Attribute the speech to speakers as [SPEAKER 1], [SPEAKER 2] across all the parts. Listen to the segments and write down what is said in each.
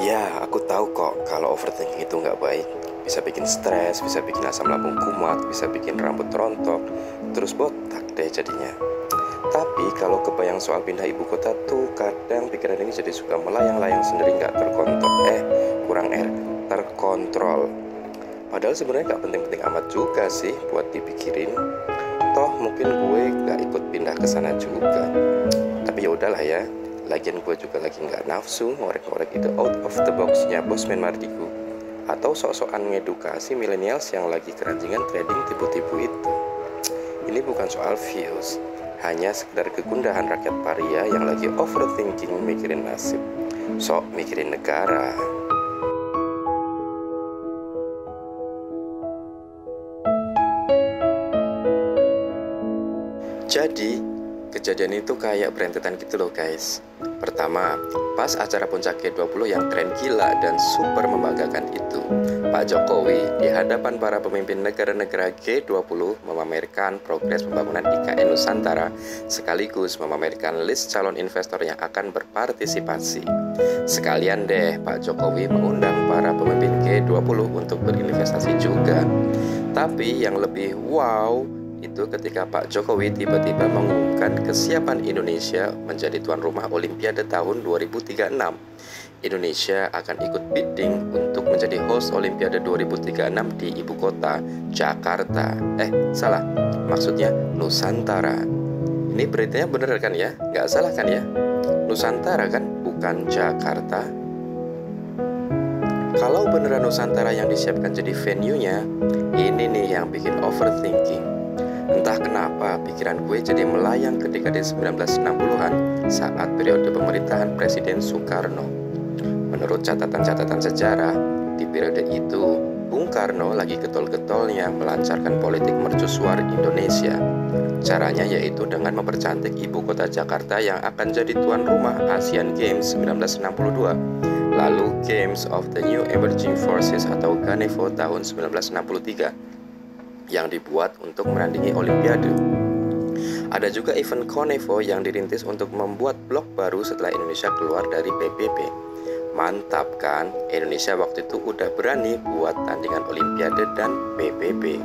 [SPEAKER 1] Ya, aku tahu kok kalau overthinking itu nggak baik. Bisa bikin stres, bisa bikin asam lambung kumat, bisa bikin rambut rontok, terus botak deh jadinya. Tapi kalau kebayang soal pindah ibu kota tuh kadang pikiran ini jadi suka melayang-layang sendiri nggak terkontrol. Kurang terkontrol. Padahal sebenarnya nggak penting-penting amat juga sih buat dipikirin. Toh mungkin gue nggak ikut pindah ke sana juga. Tapi ya udahlah ya. Lagian gue juga lagi nggak nafsu ngorek-ngorek itu out of the box-nya Bosman Mardigu atau sok-sokan ngedukasi millennials yang lagi keranjingan trading tipu-tipu itu. Ini bukan soal views, hanya sekedar kegundahan rakyat paria yang lagi overthinking mikirin nasib, sok mikirin negara. Jadi, kejadian itu kayak berentetan gitu loh guys. Pertama, pas acara puncak G20 yang keren gila dan super membanggakan itu, Pak Jokowi di hadapan para pemimpin negara-negara G20 memamerkan progres pembangunan IKN Nusantara sekaligus memamerkan list calon investor yang akan berpartisipasi. Sekalian deh Pak Jokowi mengundang para pemimpin G20 untuk berinvestasi juga. Tapi yang lebih wow itu ketika Pak Jokowi tiba-tiba mengumumkan kesiapan Indonesia menjadi tuan rumah Olimpiade tahun 2036. Indonesia akan ikut bidding untuk menjadi host Olimpiade 2036 di ibu kota, Jakarta. Salah, maksudnya Nusantara. Ini beritanya bener kan ya? Nggak salah kan ya? Nusantara kan, bukan Jakarta. Kalau beneran Nusantara yang disiapkan jadi venue-nya, ini nih yang bikin overthinking. Entah kenapa pikiran gue jadi melayang ke dekade 1960-an saat periode pemerintahan Presiden Soekarno. Menurut catatan-catatan sejarah, di periode itu, Bung Karno lagi getol-getolnya melancarkan politik mercusuar Indonesia. Caranya yaitu dengan mempercantik ibu kota Jakarta yang akan jadi tuan rumah Asian Games 1962, lalu Games of the New Emerging Forces atau GANEVO tahun 1963. Yang dibuat untuk menandingi Olimpiade. Ada juga event Konevo yang dirintis untuk membuat blok baru setelah Indonesia keluar dari PBB. Mantap kan? Indonesia waktu itu udah berani buat tandingan Olimpiade dan PBB.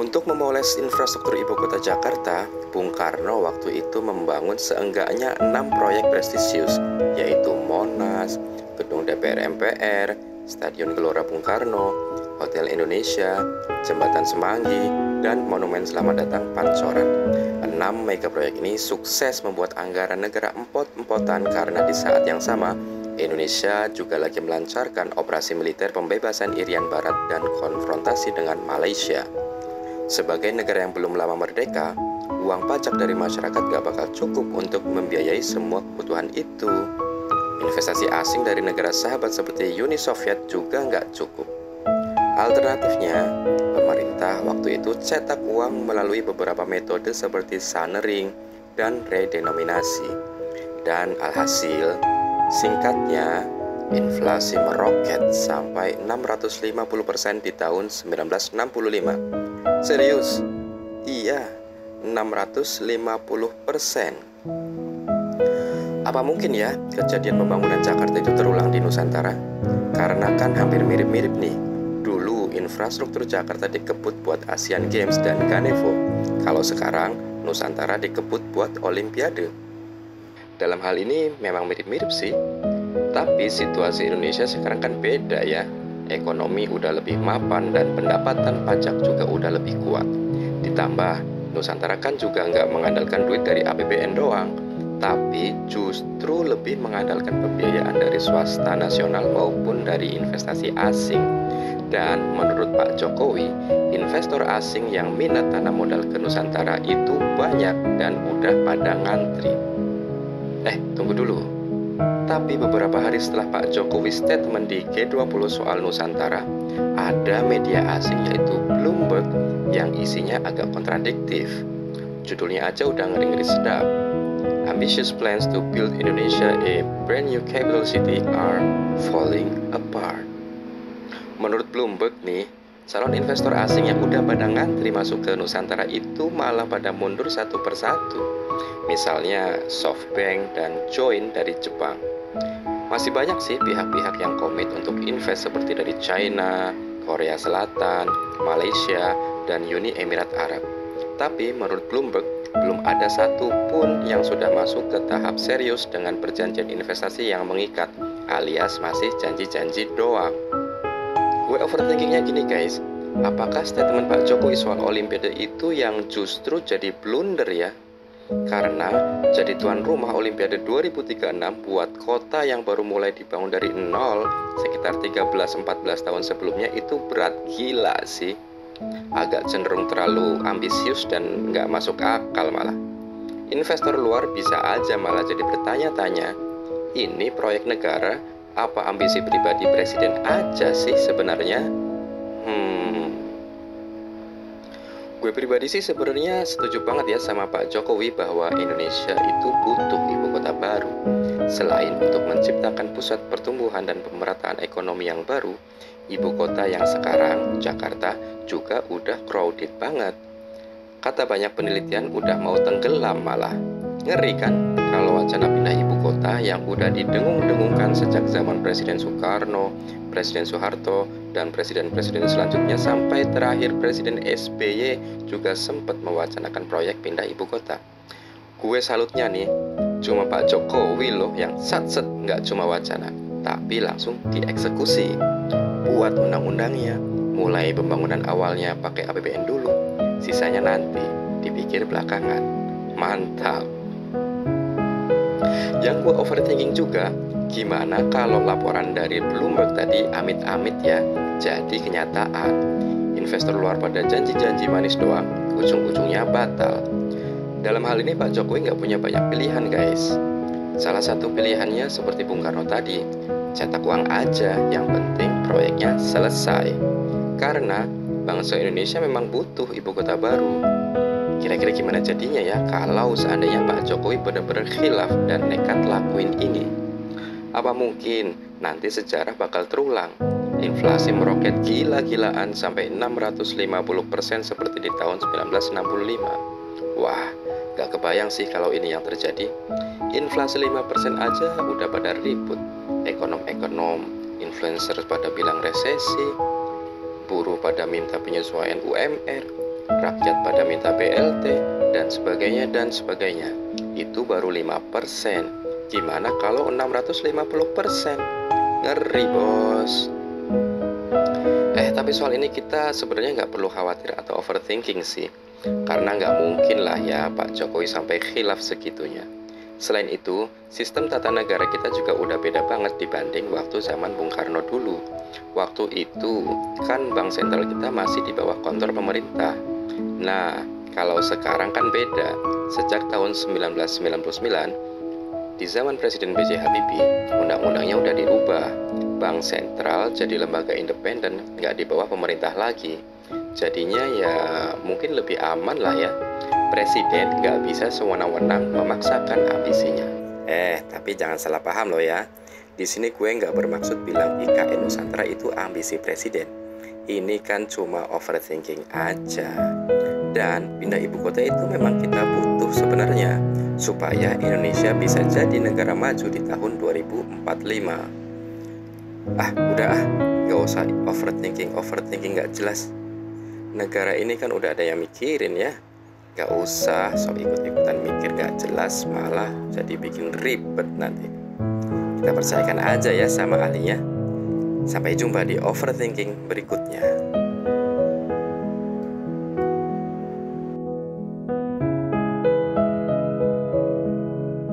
[SPEAKER 1] Untuk memoles infrastruktur ibu kota Jakarta, Bung Karno waktu itu membangun seenggaknya 6 proyek prestisius, yaitu Monas, Gedung DPR MPR, Stadion Gelora Bung Karno, Hotel Indonesia, Jembatan Semanggi, dan Monumen Selamat Datang Pancoran. 6 mega proyek ini sukses membuat anggaran negara empot-empotan karena di saat yang sama, Indonesia juga lagi melancarkan operasi militer pembebasan Irian Barat dan konfrontasi dengan Malaysia. Sebagai negara yang belum lama merdeka, uang pajak dari masyarakat gak bakal cukup untuk membiayai semua kebutuhan itu. Investasi asing dari negara sahabat seperti Uni Soviet juga nggak cukup. Alternatifnya, pemerintah waktu itu cetak uang melalui beberapa metode seperti sunering dan redenominasi. Dan alhasil, singkatnya, inflasi meroket sampai 650% di tahun 1965. Serius? Iya, 650%. Apa mungkin ya kejadian pembangunan Jakarta itu terulang di Nusantara? Karena kan hampir mirip-mirip nih. Dulu infrastruktur Jakarta dikebut buat Asian Games dan GANEVO. Kalau sekarang Nusantara dikebut buat Olimpiade. Dalam hal ini memang mirip-mirip sih. Tapi situasi Indonesia sekarang kan beda ya. Ekonomi udah lebih mapan dan pendapatan pajak juga udah lebih kuat. Ditambah Nusantara kan juga nggak mengandalkan duit dari APBN doang, tapi justru lebih mengandalkan pembiayaan dari swasta nasional maupun dari investasi asing. Dan menurut Pak Jokowi, investor asing yang minat tanam modal ke Nusantara itu banyak dan udah pada ngantri. Tunggu dulu. Tapi beberapa hari setelah Pak Jokowi statement di G20 soal Nusantara, ada media asing yaitu Bloomberg yang isinya agak kontradiktif. Judulnya aja udah ngeri-ngeri sedap. Ambitious plans to build Indonesia a brand new capital city are falling apart. Menurut Bloomberg nih, calon investor asing yang udah pada ngantri masuk ke Nusantara itu malah pada mundur satu persatu. Misalnya SoftBank dan Join dari Jepang. Masih banyak sih pihak-pihak yang komit untuk invest seperti dari China, Korea Selatan, Malaysia, dan Uni Emirat Arab. Tapi menurut Bloomberg, belum ada satu pun yang sudah masuk ke tahap serius dengan perjanjian investasi yang mengikat, alias masih janji-janji doang. Gue overthinkingnya gini guys, apakah statement Pak Jokowi soal Olimpiade itu yang justru jadi blunder ya? Karena jadi tuan rumah Olimpiade 2036 buat kota yang baru mulai dibangun dari nol sekitar 13-14 tahun sebelumnya itu berat gila sih. Agak cenderung terlalu ambisius dan nggak masuk akal malah. Investor luar bisa aja malah jadi bertanya-tanya, ini proyek negara apa ambisi pribadi presiden aja sih sebenarnya? Gue pribadi sih sebenarnya setuju banget ya sama Pak Jokowi bahwa Indonesia itu butuh ibu kota baru. Selain untuk menciptakan pusat pertumbuhan dan pemerataan ekonomi yang baru, ibu kota yang sekarang, Jakarta, juga udah crowded banget. Kata banyak penelitian udah mau tenggelam malah. Ngeri kan kalau wacana pindah ibu kota yang udah didengung-dengungkan sejak zaman Presiden Soekarno, Presiden Soeharto, dan presiden-presiden selanjutnya sampai terakhir Presiden SBY juga sempat mewacanakan proyek pindah ibu kota. Gue salutnya nih, cuma Pak Jokowi loh yang sat-set nggak cuma wacana, tapi langsung dieksekusi. Buat undang-undangnya, mulai pembangunan awalnya pakai APBN dulu, sisanya nanti dipikir belakangan. Mantap. Yang gue overthinking juga, gimana kalau laporan dari Bloomberg tadi amit-amit ya jadi kenyataan. Investor luar pada janji-janji manis doang, ujung-ujungnya batal. Dalam hal ini Pak Jokowi nggak punya banyak pilihan guys. Salah satu pilihannya seperti Bung Karno tadi, cetak uang aja, yang penting proyeknya selesai. Karena bangsa Indonesia memang butuh ibu kota baru. Kira-kira gimana jadinya ya kalau seandainya Pak Jokowi benar-benar khilaf dan nekat lakuin ini? Apa mungkin nanti sejarah bakal terulang? Inflasi meroket gila-gilaan sampai 650% seperti di tahun 1965. Wah, gak kebayang sih kalau ini yang terjadi. Inflasi 5% aja udah pada ribut. Ekonom-ekonom, influencer pada bilang resesi, buruh pada minta penyesuaian UMR, rakyat pada minta BLT, dan sebagainya dan sebagainya. Itu baru 5%. Gimana kalau 650%? Ngeri bos. Tapi soal ini kita sebenarnya nggak perlu khawatir atau overthinking sih. Karena nggak mungkin lah ya Pak Jokowi sampai khilaf segitunya. Selain itu, sistem tata negara kita juga udah beda banget dibanding waktu zaman Bung Karno dulu. Waktu itu kan bank sentral kita masih di bawah kontrol pemerintah. Nah, kalau sekarang kan beda. Sejak tahun 1999, di zaman Presiden B.J. Habibie, undang-undangnya udah dirubah. Bank sentral jadi lembaga independen, nggak di bawah pemerintah lagi. Jadinya ya mungkin lebih aman lah ya. Presiden nggak bisa sewenang-wenang memaksakan ambisinya. Tapi jangan salah paham loh ya. Di sini gue nggak bermaksud bilang IKN Nusantara itu ambisi presiden. Ini kan cuma overthinking aja. Dan pindah ibu kota itu memang kita butuh sebenarnya, supaya Indonesia bisa jadi negara maju di tahun 2045. Gak usah overthinking gak jelas. Negara ini kan udah ada yang mikirin ya. Gak usah sok ikut-ikutan mikir gak jelas, malah jadi bikin ribet nanti. Kita percayakan aja ya sama ahlinya. Sampai jumpa di overthinking berikutnya.